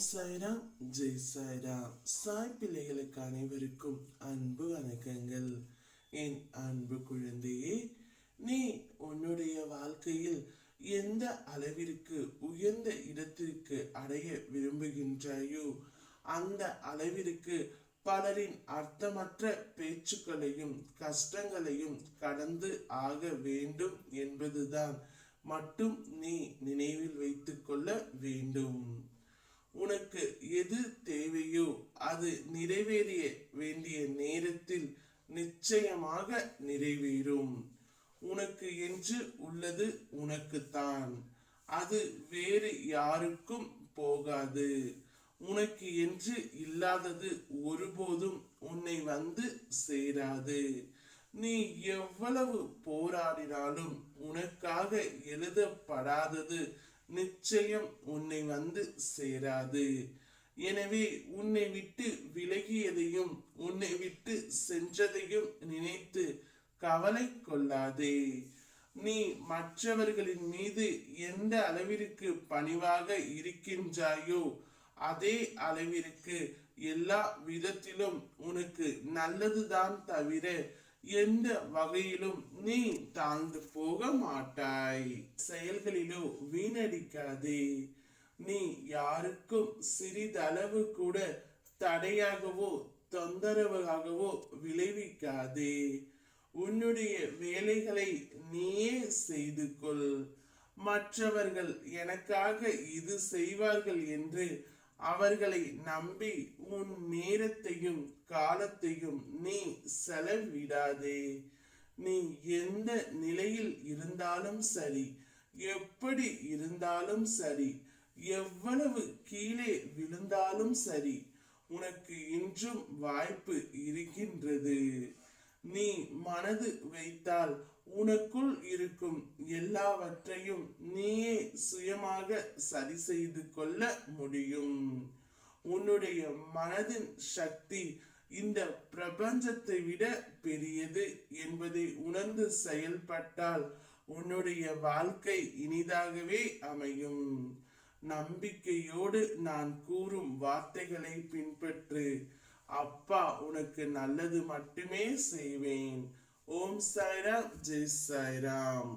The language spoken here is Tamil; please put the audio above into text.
சாய்ராம், ஜெய் சாய்ராம். சாய் பிள்ளைகளுக்கு அனைவருக்கும் அன்பு வணக்கங்கள். என் அன்பு குழந்தையே, நீ உன்னுடைய வாழ்க்கையில் எந்த அளவிற்கு உயர்ந்த இடத்திற்கு அடைய விரும்புகின்றாயோ அந்த அளவிற்கு பலரின் அர்த்தமற்ற பேச்சுக்களையும் கஷ்டங்களையும் கடந்து ஆக வேண்டும் என்பதுதான் மட்டும் நீ நினைவில் வைத்துக் கொள்ள வேண்டும். உனக்கு எது தேவையோ அது நிறைவேறிய வேண்டிய நேரத்தில் நிச்சயமாக நிறைவேறும். உனக்கு என்று உள்ளது உனக்குத்தான், அது வேறு யாருக்கும் போகாது. உனக்கு என்று இல்லாதது ஒருபோதும் உன்னை வந்து சேராது. நீ எவ்வளவு போராடினாலும் உனக்காக எழுதப்படாதது நிச்சயம் உன்னை வந்து சேராது. எனவே உன்னை விட்டு விலகியதையும் உன்னை விட்டு சென்றதையும் நினைத்து கவலை கொள்ளாதே. நீ மற்றவர்களின் மீது எந்த அளவிற்கு பணிவாக இருக்கின்றாயோ அதே அளவிற்கு எல்லா விதத்திலும் உனக்கு நல்லதுதான் தவிர எந்த வகையிலும் நீ தாழ்ந்து போக மாட்டாய். செயல்களிலோ வீணடிக்காதே. நீ யாருக்கும் சிறிதளவு கூட தடையாகவோ தொந்தரவாகவோ விளைவிக்காதே. உன்னுடைய வேலைகளை நீயே செய்து கொள். மற்றவர்கள் எனக்காக இது செய்வார்கள் என்று அவர்களை நம்பி உன் நேரத்தையும் காலத்தையும் நீ செலவிடாதே. நீ எந்த நிலையில் இருந்தாலும் சரி, எப்படி இருந்தாலும் சரி, எவ்வளவு கீழே விழுந்தாலும் சரி, உனக்கு இன்றும் வாய்ப்பு இருக்கின்றது. நீ மனது வைத்தால் உனக்குள் இருக்கும் எல்லாவற்றையும் நீயே சுயமாக சரி செய்து கொள்ள முடியும். உன்னுடைய மனதின் சக்தி இந்த பிரபஞ்சத்தை விட பெரியது என்பதை உணர்ந்து செயல்பட்டால் உன்னுடைய வாழ்க்கை இனிதாகவே அமையும். நம்பிக்கையோடு நான் கூறும் வார்த்தைகளை பின்பற்று. அப்பா உனக்கு நல்லது மட்டுமே செய்வேன். ஓம் சாய்ராம், ஜெய் சாய்ராம்.